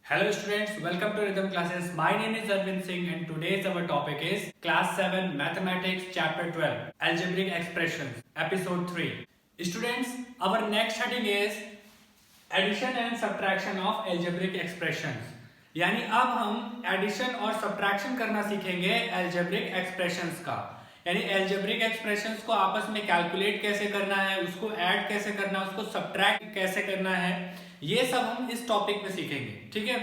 Hello students, welcome to Rhythm Classes. My name is Arvind Singh and today's our topic is Class 7 Mathematics Chapter 12 Algebraic Expressions Episode 3. Students, our next heading is Addition and Subtraction of Algebraic Expressions. यानी अब हम addition और subtraction करना सीखेंगे algebraic expressions का। यानी algebraic expressions को आपस में कैलकुलेट कैसे करना है, उसको ऐड कैसे करना है, उसको सब्ट्रैक्ट कैसे करना है, ये सब हम इस टॉपिक में सीखेंगे। ठीक है,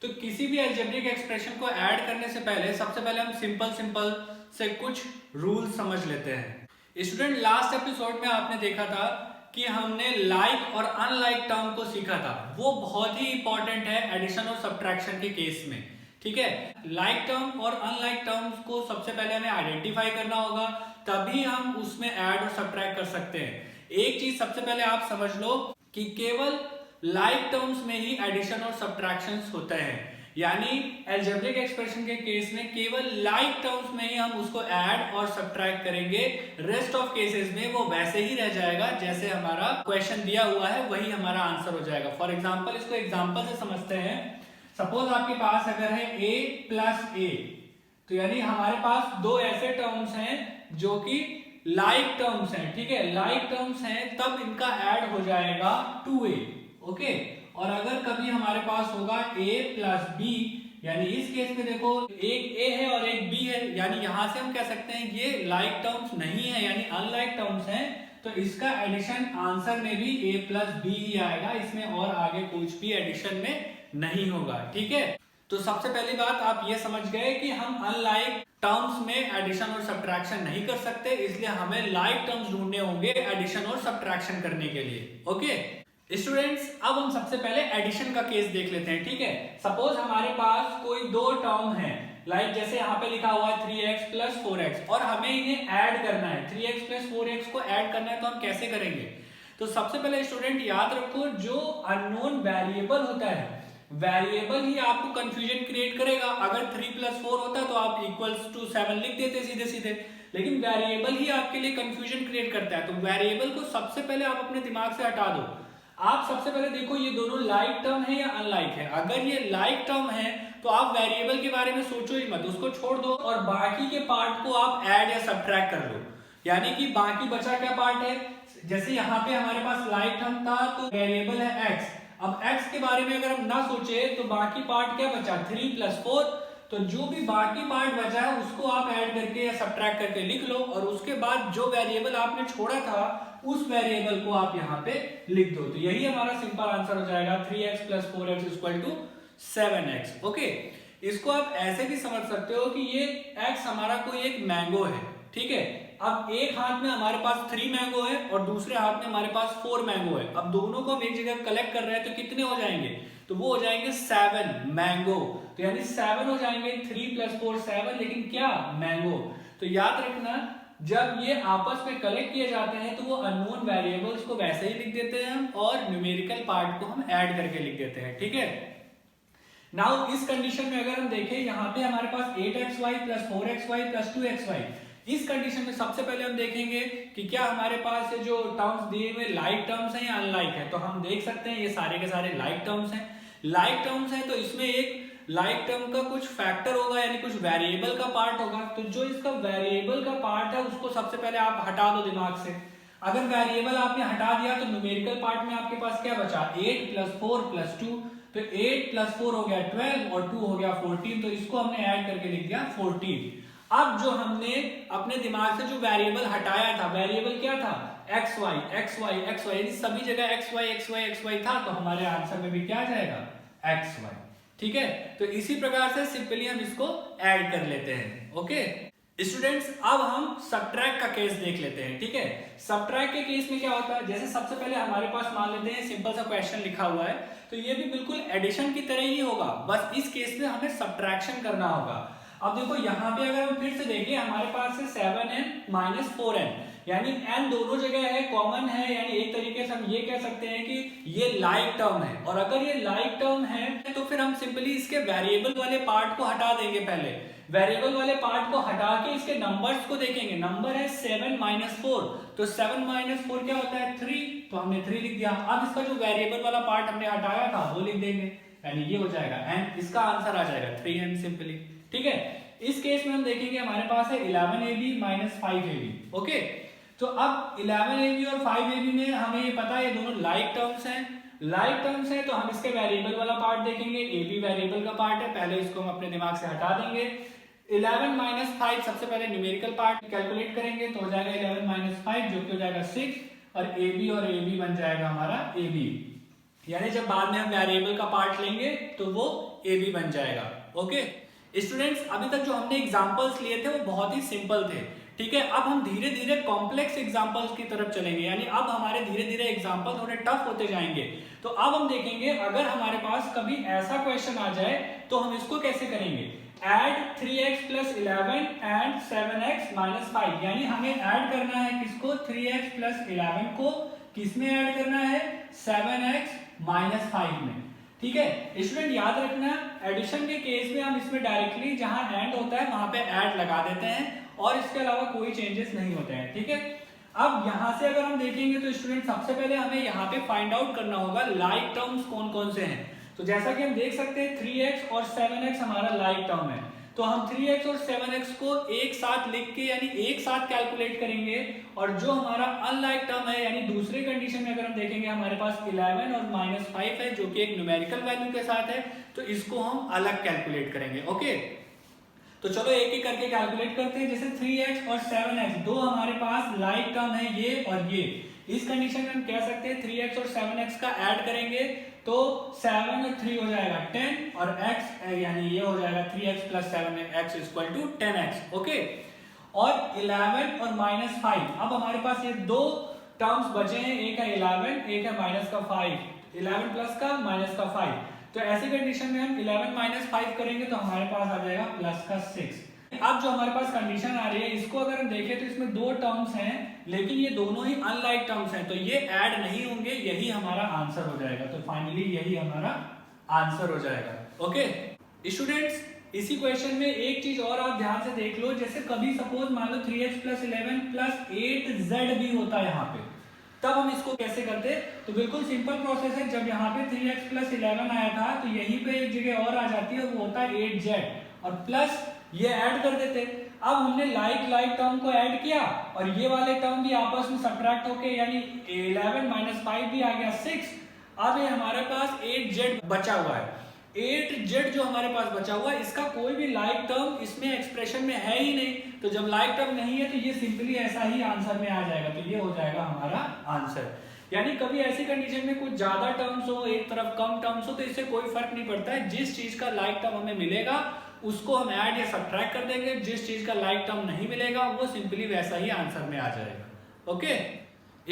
तो किसी भी एल्जेब्रिक एक्सप्रेशन को ऐड करने से पहले सबसे पहले हम सिंपल से कुछ रूल्स समझ लेते हैं। स्टूडेंट, लास्ट एपिसोड में आपने देखा था कि हमने लाइक और अनलाइक टर्म को सीखा था। वो बहुत ही इंपॉर्टेंट है एडिशन और सब्ट्रैक्शन के केस में। ठीक है, लाइक टर्म और अनलाइक टर्म्स को सबसे पहले हमें आइडेंटिफाई करना होगा, तभी हम उसमें ऐड और सब्ट्रैक्ट कर सकते हैं। एक चीज सबसे पहले आप समझ लो कि केवल लाइक टर्म्स में ही एडिशन और सब्ट्रैक्शन होते हैं। यानी अलजेब्रिक एक्सप्रेशन के केस में केवल लाइक टर्म्स में ही हम उसको ऐड और सब्ट्रैक्ट करेंगे। रेस्ट ऑफ केसेस में वो वैसे ही रह जाएगा जैसे हमारा क्वेश्चन दिया हुआ है, वही हमारा आंसर हो जाएगा। फॉर एग्जाम्पल, इसको एग्जाम्पल से समझते हैं। सपोज आपके पास अगर है a प्लस ए, तो यानी हमारे पास दो ऐसे टर्म्स हैं जो कि लाइक टर्म्स हैं। ठीक है, लाइक टर्म्स हैं तब इनका ऐड हो जाएगा 2a। ओके, और अगर कभी हमारे पास होगा a प्लस बी, यानी इस केस में देखो एक a है और एक b है, यानी यहां से हम कह सकते हैं ये लाइक टर्म्स नहीं है, यानी अनलाइक टर्म्स हैं, तो इसका एडिशन आंसर में भी a प्लस बी ही आएगा, इसमें और आगे कुछ भी एडिशन में नहीं होगा। ठीक है, तो सबसे पहली बात आप ये समझ गए कि हम अनलाइक टर्म्स में एडिशन और सब्ट्रैक्शन नहीं कर सकते, इसलिए हमें लाइक टर्म्स ढूंढने होंगे एडिशन और सब्ट्रैक्शन करने के लिए। ओके स्टूडेंट्स, अब हम सबसे पहले एडिशन का केस देख लेते हैं। ठीक है, सपोज हमारे पास कोई दो टर्म है, लाइक जैसे यहाँ पे लिखा हुआ है 3x प्लस 4x, और हमें इन्हें ऐड करना है। 3x प्लस 4x को ऐड करना है, तो हम कैसे करेंगे? तो सबसे पहले स्टूडेंट याद रखो, जो अननोन वेरिएबल होता है, वेरिएबल ही आपको कंफ्यूजन क्रिएट करेगा। अगर 3 प्लस 4 होता तो आप इक्वल्स टू 7 लिख देते सीधे सीधे, लेकिन वेरिएबल ही आपके लिए कंफ्यूजन क्रिएट करता है। तो वेरिएबल को सबसे पहले आप अपने दिमाग से हटा दो। आप सबसे पहले देखो ये दोनों लाइक टर्म है या अनलाइक है। अगर ये लाइक टर्म है तो आप वेरिएबल के बारे में सोचो ही मत, उसको छोड़ दो और बाकी के पार्ट को आप ऐड या सब्ट्रैक्ट कर लो। यानी कि बाकी बचा क्या पार्ट है, जैसे यहाँ पे हमारे पास लाइक टर्म था तो वेरिएबल है x। अब x के बारे में अगर हम ना सोचे तो बाकी पार्ट क्या बचा, 3 प्लस 4। तो जो भी बाकी पार्ट बचा है उसको आप ऐड करके या सब्ट्रैक्ट करके लिख लो, और उसके बाद जो वेरिएबल आपने छोड़ा था उस वेरिएबल को आप यहाँ पे लिख दो। तो यही हमारा सिंपल आंसर हो जाएगा 3x plus 4x equal to 7x। Okay, इसको आप ऐसे भी समझ सकते हो कि ये x हमारा कोई एक मैंगो है। ठीक है, अब एक हाथ में हमारे पास 3 मैंगो है और दूसरे हाथ में हमारे पास 4 मैंगो है। अब दोनों को हम एक जगह कलेक्ट कर रहे हैं तो कितने हो जाएंगे, तो वो हो जाएंगे 7 मैंगो। तो यानी 7 हो जाएंगे, 3 प्लस 4 7, लेकिन क्या मैंगो। तो याद रखना, जब ये आपस में कलेक्ट किए जाते हैं तो वो अननोन वेरिएबल्स को वैसे ही लिख देते हैं हम, और न्यूमेरिकल पार्ट को हम ऐड करके लिख देते हैं। ठीक है, नाउ इस कंडीशन में अगर हम देखें, यहाँ पे हमारे पास 8xy plus 4xy plus 2xy, इस कंडीशन में सबसे पहले हम देखेंगे कि क्या हमारे पास जो टर्म्स दिए हुए लाइक टर्म्स हैं या अनलाइक है। तो हम देख सकते हैं ये सारे के सारे लाइक टर्म्स हैं। लाइक टर्म्स हैं तो इसमें एक लाइक टर्म का कुछ फैक्टर होगा, यानी कुछ वेरिएबल का पार्ट होगा। तो जो इसका वेरिएबल का पार्ट है उसको सबसे पहले आप हटा दो दिमाग से। अगर वेरिएबल आपने हटा दिया तो न्यूमेरिकल पार्ट में आपके पास क्या बचा, 8 प्लस 4 प्लस 2। तो 8 प्लस 4 हो गया 12 और 2 हो गया 14, तो इसको हमने ऐड करके लिख दिया 14। अब जो हमने अपने दिमाग से जो वेरिएबल हटाया था, वेरिएबल क्या था, xy xy xy, यानी सभी जगह xy xy xy था, तो हमारे आंसर में भी क्या आ जाएगा, xy। ठीक है, तो इसी प्रकार से सिंपली हम इसको ऐड कर लेते हैं। ओके स्टूडेंट्स, अब हम सब्ट्रैक्ट का केस देख लेते हैं। ठीक है, सब्ट्रैक्ट के केस में क्या होता है, जैसे सबसे पहले हमारे पास मान लेते हैं सिंपल सा क्वेश्चन लिखा हुआ है, तो ये भी बिल्कुल एडिशन की तरह ही होगा, बस इस केस में हमें सब्ट्रैक्शन करना होगा। अब देखो यहाँ पे अगर हम फिर से देखें, हमारे पास है 7n माइनस 4n, यानी n दोनों जगह है, कॉमन है, यानी एक तरीके से हम ये कह सकते हैं कि ये लाइक टर्म है। और अगर ये लाइक टर्म है तो फिर हम सिंपली इसके वेरिएबल वाले पार्ट को हटा देंगे। पहले वेरिएबल वाले पार्ट को हटा के इसके नंबर्स को देखेंगे। नंबर है 7 माइनस 4, तो 7 माइनस 4 क्या होता है, 3, तो हमने 3 लिख दिया। अब इसका जो वेरिएबल वाला पार्ट हमने हटाया था वो लिख देंगे। यानी ये हो जाएगा एंड इसका आंसर आ जाएगा 3n सिंपली। ठीक है, इस केस में हम देखेंगे हमारे पास है 11ab माइनस 5ab। ओके, तो अब 11ab और 5ab में हमें ये पता है ये दोनों लाइक टर्म्स हैं। लाइक टर्म्स हैं तो हम इसके वेरिएबल वाला पार्ट देखेंगे, ab वेरिएबल का पार्ट है, पहले इसको हम अपने दिमाग से हटा देंगे। 11 माइनस 5 सबसे पहले न्यूमेरिकल पार्ट कैलकुलेट करेंगे तो हो जाएगा 11 माइनस 5 जो कि हो जाएगा 6 और ab बन जाएगा हमारा ab, यानी जब बाद में हम वेरिएबल का पार्ट लेंगे तो वो ab बन जाएगा। ओके स्टूडेंट्स, अभी तक जो हमने एग्जांपल्स लिए थे वो बहुत ही सिंपल थे। ठीक है, अब हम धीरे धीरे कॉम्प्लेक्स एग्जांपल्स की तरफ चलेंगे, यानी अब हमारे धीरे धीरे एग्जांपल थोड़े टफ होते जाएंगे। तो अब हम देखेंगे अगर हमारे पास कभी ऐसा क्वेश्चन आ जाए तो हम इसको कैसे करेंगे। Add 3x plus 11 and 7x minus 5, यानी हमें ऐड करना है किसको, 3x प्लस 11 को किसमें ऐड करना है, 7x माइनस 5 में। ठीक है स्टूडेंट, याद रखना एडिशन के केस में हम इसमें डायरेक्टली जहां एंड होता है वहां पे ऐड लगा देते हैं और इसके अलावा कोई चेंजेस नहीं होते हैं। ठीक है, अब यहां से अगर हम देखेंगे तो स्टूडेंट सबसे पहले हमें यहाँ पे फाइंड आउट करना होगा लाइक टर्म्स कौन कौन से हैं। तो जैसा कि हम देख सकते हैं 3x और 7x हमारा लाइक टर्म है, तो हम 3x और 7x को एक साथ लिख के यानी एक साथ कैलकुलेट करेंगे, और जो हमारा अनलाइक टर्म है यानी दूसरे कंडीशन में अगर हम देखेंगे हमारे पास 11 और माइनस 5 है जो कि एक न्यूमेरिकल वैल्यू के साथ है, तो इसको हम अलग कैलकुलेट करेंगे। ओके, तो चलो एक एक करके कैलकुलेट करते हैं। जैसे 3x और 7x दो हमारे पास लाइक टर्म है ये और ये, इस कंडीशन में हम कह सकते हैं 3x और 7x का ऐड करेंगे तो 7 और 3 हो जाएगा 10 और x यानी ये हो जाएगा 3x plus 7x equal to 10x। Okay, और 11 और माइनस 5, अब हमारे पास ये दो टर्म्स बचे हैं, एक है 11 एक है माइनस का 5, 11 प्लस का माइनस का 5, तो ऐसी कंडीशन में हम 11 माइनस 5 करेंगे तो हमारे पास आ जाएगा प्लस का 6। अब जो हमारे पास कंडीशन आ रही है इसको अगर हम देखें तो इसमें दो टर्म्स हैं लेकिन ये दोनों ही अनलाइक टर्म्स हैं, तो ये ऐड नहीं होंगे, यही हमारा आंसर हो जाएगा। तो फाइनली यही हमारा आंसर हो जाएगा। ओके स्टूडेंट्स, इसी क्वेश्चन में एक चीज और आप ध्यान से देख लो, जैसे कभी सपोज मान लो 3x प्लस 11 प्लस 8z भी होता है यहाँ पे, तब हम इसको कैसे करते, तो बिल्कुल सिंपल प्रोसेस है। जब यहाँ पे 3x प्लस 11 आया था तो यहीं पे एक जगह और आ जाती है, वो होता है 8z और प्लस ये ऐड कर देते। अब हमने लाइक टर्म को ऐड किया और ये वाले टर्म भी आपस में सब्ट्रैक्ट होके यानी 11 माइनस 5 भी आ गया 6। अब ये हमारे पास 8z बचा हुआ है, 8z जो हमारे पास बचा हुआ है इसका कोई भी लाइक टर्म इसमें एक्सप्रेशन में है ही नहीं, तो जब लाइक टर्म नहीं है तो ये सिंपली ऐसा ही आंसर में आ जाएगा, तो ये हो जाएगा हमारा आंसर। यानी कभी ऐसी कंडीशन में कुछ ज्यादा टर्म्स हो एक तरफ कम टर्म्स हो तो इससे कोई फर्क नहीं पड़ता है, जिस चीज का लाइक टर्म हमें मिलेगा उसको हम ऐड या सब्ट्रैक्ट कर देंगे, जिस चीज का लाइक टर्म नहीं मिलेगा वो सिंपली वैसा ही आंसर में आ जाएगा। ओके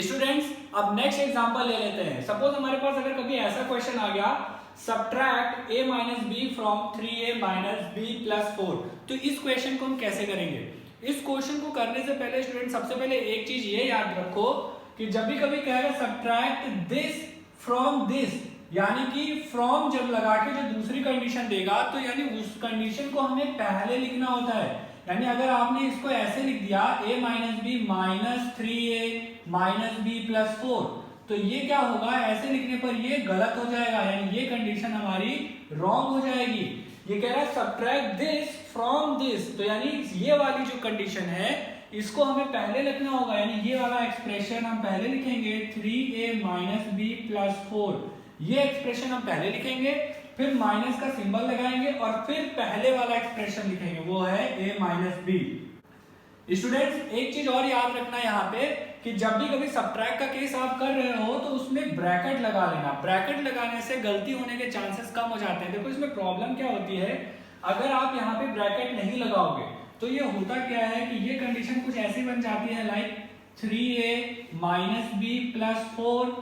स्टूडेंट्स, अब नेक्स्ट एग्जांपल ले लेते हैं। सपोज हमारे पास अगर कभी ऐसा क्वेश्चन आ गया subtract a minus B from 3a minus B plus 4, तो इस क्वेश्चन को हम कैसे करेंगे। इस क्वेश्चन को करने से पहले स्टूडेंट सबसे पहले एक चीज ये याद रखो कि जब भी कभी कहेगा सब्ट्रैक्ट दिस फ्रॉम दिस, यानी कि फ्रॉम जब लगा के जो दूसरी कंडीशन देगा तो यानी उस कंडीशन को हमें पहले लिखना होता है। यानी अगर आपने इसको ऐसे लिख दिया a minus b minus 3a minus B plus 4, तो ये क्या होगा, ऐसे लिखने पर ये गलत हो जाएगा, यानी ये कंडीशन हमारी रॉन्ग हो जाएगी। ये कह रहा है सब्ट्रैक्ट दिस फ्रॉम दिस, तो यानी ये वाली जो कंडीशन है इसको हमें पहले लिखना होगा, यानी ये वाला एक्सप्रेशन हम पहले लिखेंगे 3a माइनस बी प्लस 4, ये एक्सप्रेशन हम पहले लिखेंगे, फिर माइनस का सिंबल लगाएंगे और फिर पहले वाला एक्सप्रेशन लिखेंगे, वो है a माइनस बी। स्टूडेंट्स एक चीज और याद रखना यहाँ पे कि जब भी कभी सब्ट्रैक्ट का केस आप कर रहे हो तो उसमें ब्रैकेट लगा लेना, ब्रैकेट लगाने से गलती होने के चांसेस कम हो जाते हैं। देखो इसमें प्रॉब्लम क्या होती है, अगर आप यहाँ पे ब्रैकेट नहीं लगाओगे तो ये होता क्या है कि ये कंडीशन कुछ ऐसी बन जाती है like 3a minus B plus 4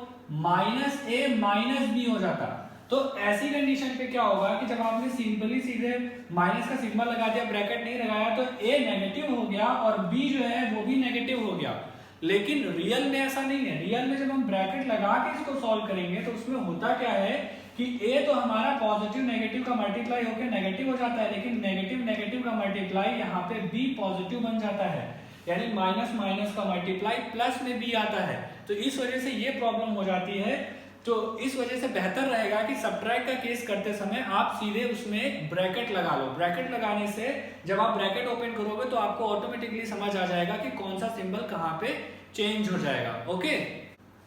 minus a minus b हो जाता। तो ऐसी कंडीशन पे क्या होगा कि जब आपने सिंपली सीधे माइनस का सिंबल लगा दिया, ब्रैकेट नहीं लगाया, तो a नेगेटिव हो गया और b जो है वो भी नेगेटिव हो गया। लेकिन रियल में ऐसा नहीं है, रियल में जब हम ब्रैकेट लगा के इसको सॉल्व करेंगे तो उसमें होता क्या है कि a तो हमारा पॉजिटिव नेगेटिव का मल्टीप्लाई होकर नेगेटिव हो जाता है, लेकिन नेगेटिव नेगेटिव का मल्टीप्लाई यहाँ पे b पॉजिटिव बन जाता है, यानी माइनस माइनस का मल्टीप्लाई प्लस में b आता है। तो इस वजह से ये प्रॉब्लम हो जाती है। तो इस वजह से बेहतर रहेगा कि सब्ट्रैक्ट का केस करते समय आप सीधे उसमें ब्रैकेट लगा लो। ब्रैकेट लगाने से जब आप ब्रैकेट ओपन करोगे तो आपको ऑटोमेटिकली समझ आ जाएगा कि कौन सा सिंबल कहाँ पे चेंज हो जाएगा। ओके,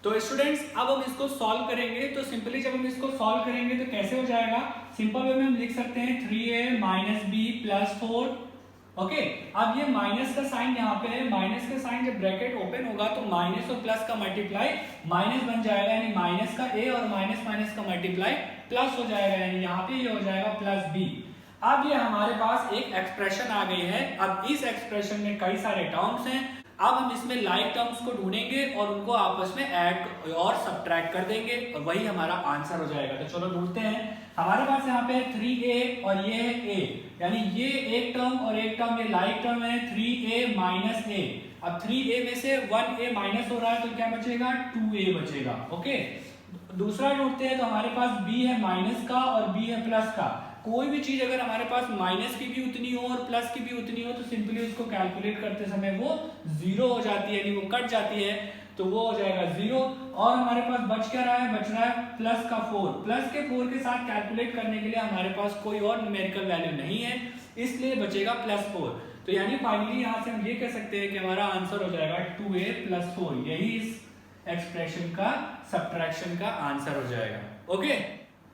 तो स्टूडेंट्स अब हम इसको सॉल्व करेंगे। तो सिंपली जब हम इसको सॉल्व करेंगे तो कैसे हो जाएगा, सिंपल वे में हम लिख सकते हैं 3a minus B plus 4। Okay, अब ये माइनस का साइन यहाँ पे है, माइनस का साइन जब ब्रैकेट ओपन होगा तो माइनस और प्लस का मल्टीप्लाई माइनस बन जाएगा, यानी माइनस का a और माइनस माइनस का मल्टीप्लाई प्लस हो जाएगा, यानी यहाँ पे ये हो जाएगा प्लस b। अब ये हमारे पास एक एक्सप्रेशन आ गई है। अब इस एक्सप्रेशन में कई सारे टर्म्स हैं, अब हम इसमें लाइक टर्म्स को ढूंढेंगे और उनको आपस में ऐड और सब्ट्रैक्ट कर देंगे और वही हमारा आंसर हो जाएगा। तो चलो ढूंढते हैं। हमारे पास यहाँ पे 3a और ये है a, यानी ये एक टर्म और एक टर्म ये लाइक टर्म है 3a माइनस a। अब 3a में से 1a माइनस हो रहा है तो क्या बचेगा, 2a बचेगा। ओके, दूसरा ढूंढते हैं। तो हमारे पास b है माइनस का और b है प्लस का। कोई भी चीज अगर हमारे पास माइनस की भी उतनी हो और प्लस की भी उतनी हो तो सिंपली उसको कैलकुलेट करते समय वो जीरो हो जाती है, यानी वो कट जाती है, तो वो हो जाएगा जीरो। और हमारे पास बच क्या रहा है, बच रहा है प्लस का 4। प्लस के 4 के साथ कैलकुलेट करने के लिए हमारे पास कोई और न्यूमेरिकल वैल्यू नहीं है, इसलिए बचेगा प्लस 4। तो यानी फाइनली यहाँ से हम ये कह सकते हैं कि हमारा आंसर हो जाएगा 2a प्लस 4। यही इस एक्सप्रेशन का सब्ट्रैक्शन का आंसर हो जाएगा। ओके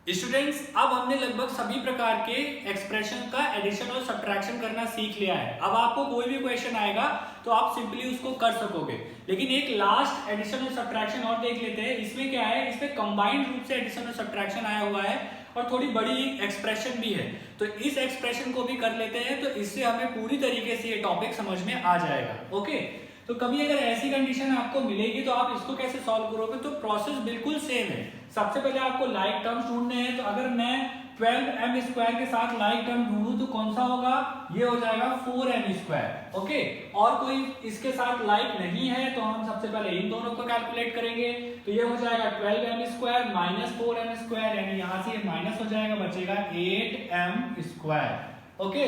स्टूडेंट्स, अब हमने लगभग सभी प्रकार के एक्सप्रेशन का एडिशन और सब्ट्रैक्शन करना सीख लिया है। अब आपको कोई भी क्वेश्चन आएगा तो आप सिंपली उसको कर सकोगे। लेकिन एक लास्ट एडिशन और सब्ट्रैक्शन और देख लेते हैं। इसमें क्या है, इसमें कंबाइंड रूप से एडिशन और सब्ट्रैक्शन आया हुआ है और थोड़ी बड़ी एक्सप्रेशन भी है। तो इस एक्सप्रेशन को भी कर लेते हैं, तो इससे हमें पूरी तरीके से ये टॉपिक समझ में आ जाएगा। ओके, तो कभी अगर ऐसी कंडीशन आपको मिलेगी तो आप इसको कैसे सॉल्व करोगे, तो प्रोसेस बिल्कुल सेम है। सबसे पहले आपको लाइक टर्म्स ढूंढने हैं। तो अगर मैं 12m स्क्वायर के साथ लाइक टर्म ढूंढूं तो कौन सा होगा, ये हो जाएगा 4m स्क्वायर। ओके, और कोई इसके साथ लाइक नहीं है तो हम सबसे पहले इन दोनों को कैलकुलेट करेंगे। तो ये हो जाएगा 12m square minus 4m square, यानी यहां से ये माइनस हो जाएगा, बचेगा 8m स्क्वायर। ओके,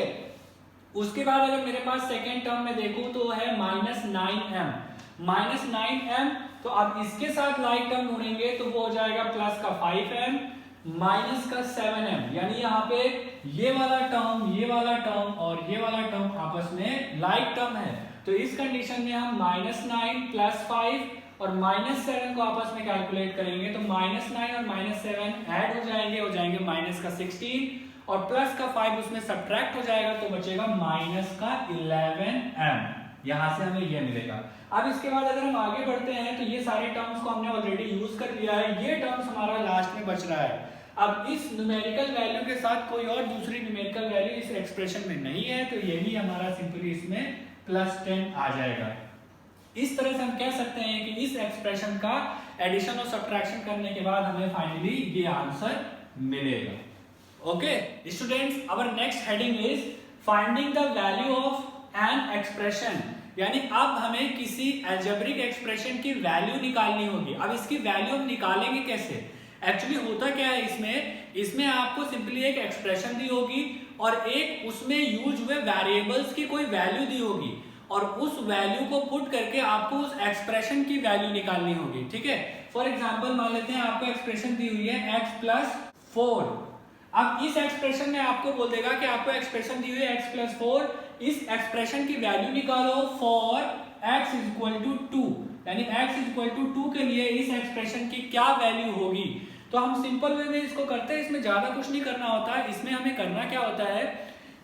उसके बाद अगर मेरे पास सेकेंड टर्म में देखूं तो है माइनस 9m। तो अब इसके साथ लाइक टर्म ढूंढेंगे तो वो हो जाएगा प्लस का 5m माइनस का 7m, यानी यहाँ पे ये वाला टर्म और ये वाला टर्म आपस में लाइक टर्म है। तो इस कंडीशन में हम -9 प्लस 5 और -7 को आपस में कैलकुलेट करेंगे तो -9 और -7 ऐड हो जाएंगे माइनस का 16 और प्लस का 5 उसमें सब्ट्रैक्ट हो जाएगा तो बचेगा माइनस का 11m। यहां से हमें ये मिलेगा। अब इसके बाद अगर हम आगे बढ़ते हैं तो ये सारे टर्म्स को हमने ऑलरेडी यूज कर लिया है, ये टर्म्स हमारा लास्ट में बच रहा है। अब इस न्यूमेरिकल वैल्यू के साथ कोई और दूसरी न्यूमेरिकल वैल्यू इस एक्सप्रेशन में नहीं है, तो यही हमारा सिंपली इसमें +10 आ जाएगा। इस तरह से हम कह सकते हैं कि इस एक्सप्रेशन का एडिशन और सब्ट्रैक्शन करने के बाद हमें फाइनली ये आंसर मिलेगा। Okay students, our next heading is finding the value of an expression, यानी अब हमें किसी अलजेब्रिक एक्सप्रेशन की वैल्यू निकालनी होगी। अब इसकी वैल्यू हम निकालेंगे कैसे, एक्चुअली होता क्या है, इसमें आपको सिंपली एक एक्सप्रेशन दी होगी और एक उसमें यूज हुए वेरिएबल्स की कोई वैल्यू दी होगी और उस वैल्यू को पुट करके आपको उस एक्सप्रेशन की वैल्यू निकालनी होगी। ठीक है, फॉर एग्जांपल मान लेते हैं आपको एक्सप्रेशन दी हुई है x + 4। अब इस एक्सप्रेशन में आपको बोल देगा कि आपको एक्सप्रेशन दी हुई है x + 4, इस एक्सप्रेशन की वैल्यू निकालो फॉर x = 2, यानी x = 2 के लिए इस एक्सप्रेशन की क्या वैल्यू होगी। तो हम सिंपल वे में इसको करते हैं, इसमें ज्यादा कुछ नहीं करना होता है। इसमें हमें करना क्या होता है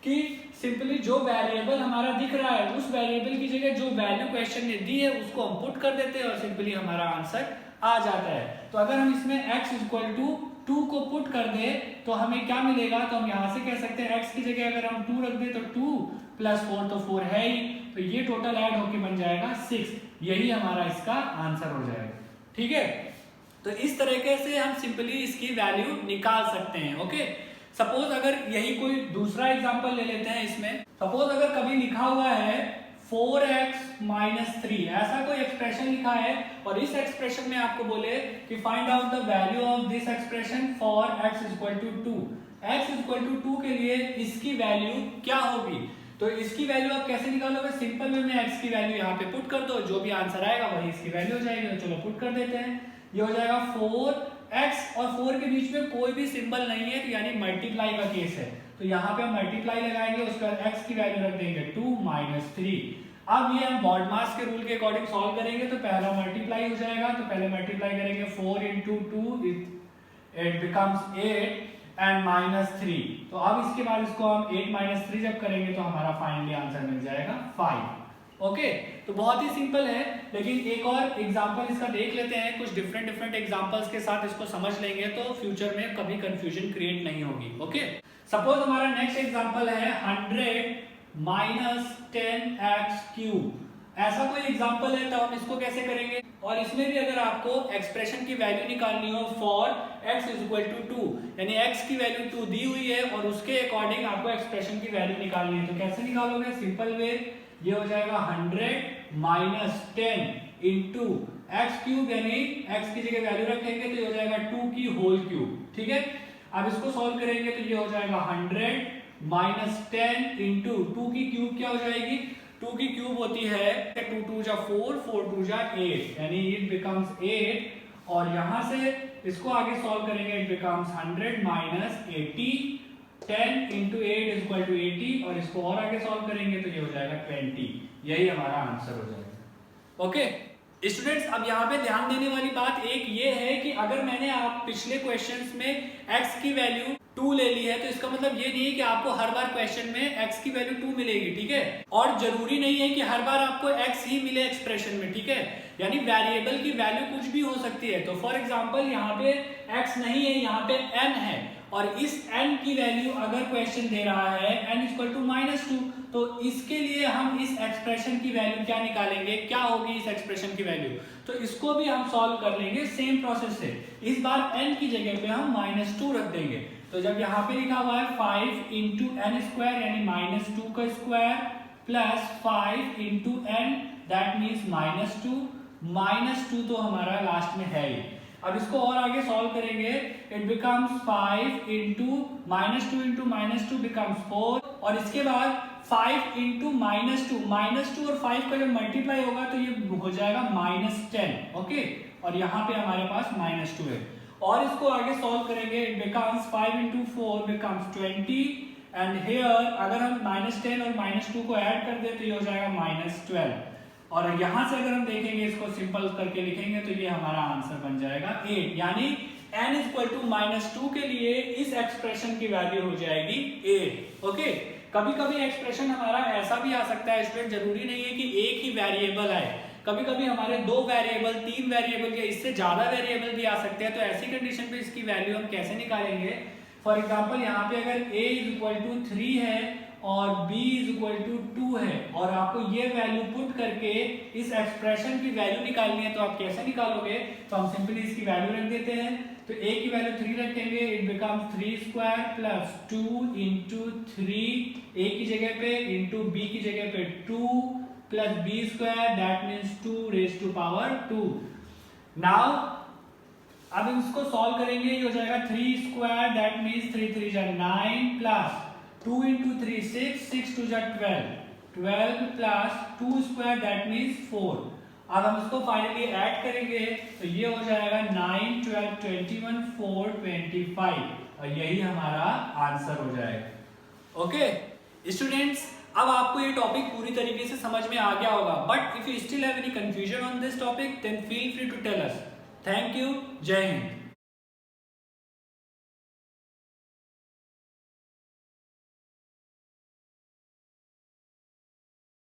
कि सिंपली जो वेरिएबल हमारा दिख रहा है उस वेरिएबल की जगह जो वैल्यू क्वेश्चन ने दी है उसको हम पुट कर देते हैं और सिंपली हमारा आंसर आ जाता है। तो अगर हम इसमें x = 2 को पुट कर दे तो हमें क्या मिलेगा, तो हम यहाँ से कह सकते हैं x की जगह अगर हम 2 रख दे तो 2 + 4 तो 4 है ही, तो ये टोटल ऐड होके बन जाएगा 6। यही हमारा इसका आंसर हो जाएगा। ठीक है, तो इस तरीके से हम सिंपली इसकी वैल्यू निकाल सकते हैं। ओके, सपोज अगर यही कोई दूसरा एग्जांपल ले लेते हैं। इसमें सपोज अगर कभी लिखा हुआ है 4x - 3, ऐसा कोई एक्सप्रेशन लिखा है और इस एक्सप्रेशन में आपको बोले कि find out the value of this expression for x = 2। x = 2 के लिए इसकी वैल्यू क्या होगी, तो इसकी वैल्यू आप कैसे निकालोगे, सिंपल वे में x की वैल्यू यहाँ पे पुट कर दो, जो भी आंसर आएगा वही इसकी वैल्यू हो जाएगी। तो चलो पुट कर देते हैं, ये हो जाएगा x और 4 के बीच में कोई भी सिंबल नहीं है, तो यानी मल्टीप्लाई का केस है। तो यहाँ पे हम मल्टीप्लाई लगाएंगे, उसके बाद x की वैल्यू रख देंगे 2 - 3। अब ये हम BODMAS के रूल के अकॉर्डिंग सॉल्व करेंगे, तो पहला मल्टीप्लाई हो जाएगा, तो पहले मल्टीप्लाई करेंगे 4 × 2 it becomes 8 एंड -3। तो अब इसके बाद इसको हम 8 - 3 जब करेंगे तो हमारा फाइनली आंसर मिल जाएगा 5। ओके, तो बहुत ही सिंपल है, लेकिन एक और एग्जांपल इसका देख लेते हैं। कुछ डिफरेंट एग्जांपल्स के साथ इसको समझ लेंगे तो फ्यूचर में कभी कंफ्यूजन क्रिएट नहीं होगी। ओके, सपोज हमारा नेक्स्ट एग्जांपल है 100 - 10x³। ऐसा कोई एग्जांपल है तो हम इसको कैसे करेंगे, और इसमें भी अगर आपको एक्सप्रेशन की वैल्यू निकालनी हो फॉर x = 2, यानी x की वैल्यू 2 दी हुई है और उसके अकॉर्डिंग आपको एक्सप्रेशन की वैल्यू निकालनी है, तो कैसे निकालोगे? सिंपल वे, ये हो जाएगा 100 - 10 × x³ यानी x की जगह वैल्यू रखेंगे तो ये हो जाएगा 2 की होल क्यूब। ठीक है, अब इसको सॉल्व करेंगे तो ये हो जाएगा 100 - 10 × 2 की क्यूब क्या हो जाएगी? 2 की क्यूब होती है 2 × 2 = 4, 4 × 2 = 8, यानी इट बिकम्स 8। और यहां से इसको आगे सॉल्व करेंगे, इट बिकम्स 100 - 80, 10 × 8 = 80, और इसको और आगे सॉल्व करेंगे तो ये हो जाएगा 20। यही हमारा आंसर हो जाएगा। ओके स्टूडेंट्स, अब यहाँ पे ध्यान देने वाली बात एक ये है कि अगर मैंने आप पिछले क्वेश्चंस में x की वैल्यू 2 ले ली है, तो इसका मतलब ये नहीं है कि आपको हर बार क्वेश्चन में x की वैल्यू 2 मिलेगी। ठीक है, और जरूरी नहीं है कि हर बार आपको x ही मिले एक्सप्रेशन में। ठीक है, यानी वेरिएबल की वैल्यू कुछ भी हो सकती है। तो फॉर एग्जांपल यहाँ पे x नहीं है, यहाँ पे n है, और इस n की वैल्यू अगर क्वेश्चन दे रहा है n = -2, तो इसके लिए हम इस एक्सप्रेशन की वैल्यू क्या निकालेंगे, क्या होगी इस एक्सप्रेशन की वैल्यू, तो इसको भी हम सॉल्व कर लेंगे सेम प्रोसेस से। इस बार n की जगह पे हम -2 रख देंगे। तो जब यहाँ पे लिखा हुआ है 5 × n² यानी -2 का square plus 5 × n that means -2 तो हमारा लास्ट में है ही। अब इसको और आगे सॉल्व करेंगे, इट बिकम्स 5 × -2 बिकम्स 4, और इसके बाद 5 × -2 और 5 का जब मल्टीप्लाई होगा तो ये हो जाएगा -10। ओके, और यहाँ पे हमारे पास -2 है, और इसको आगे सॉल्व करेंगे, it becomes 5 × 4 becomes 20, and here अगर हम -10 और -2 को ऐड कर दे तो ये हो जाएगा -12, और यहां से अगर हम देखेंगे इसको सिंपल करके लिखेंगे तो ये हमारा आंसर बन जाएगा 8, यानी n = -2 के लिए इस एक्सप्रेशन की वैल्यू हो जाएगी 8। ओके, कभी कभी एक्सप्रेशन हमारा ऐसा भी आ सकता है स्टूडेंट, जरूरी नहीं है कि एक ही वेरिएबल आए, कभी कभी हमारे 2 वेरिएबल, 3 वेरिएबल या इससे ज्यादा वेरिएबल भी आ सकते हैं। तो ऐसी कंडीशन पे इसकी वैल्यू हम कैसे निकालेंगे? फॉर एग्जांपल यहाँ पे अगर a = 3 है और b = 2 है, और आपको ये वैल्यू पुट करके इस एक्सप्रेशन की वैल्यू निकालनी है, तो आप कैसे निकालोगे? तो हम सिंपली इसकी वैल्यू रख देते हैं, तो a की वैल्यू 3 रखेंगे, इट बिकम्स 3² प्लस 2 × 3, a की जगह पे इंटू b की जगह पे 2 plus b² that means 2⁻²। Now अब इसको सॉल्व करेंगे, ये हो जाएगा 3² that means 3 × 3 = 9 plus 2 × 3 6, 6 × 2 = 12 plus 2² that means 4। अब हम इसको फाइनली ऐड करेंगे तो ये हो जाएगा 9 12 21 4 25, और यही हमारा आंसर हो जाएगा। ओके स्टूडेंट्स, अब आपको ये टॉपिक पूरी तरीके से समझ में आ गया होगा, but if you still have any confusion on this topic then feel free to tell us. Thank you, Jai Hind.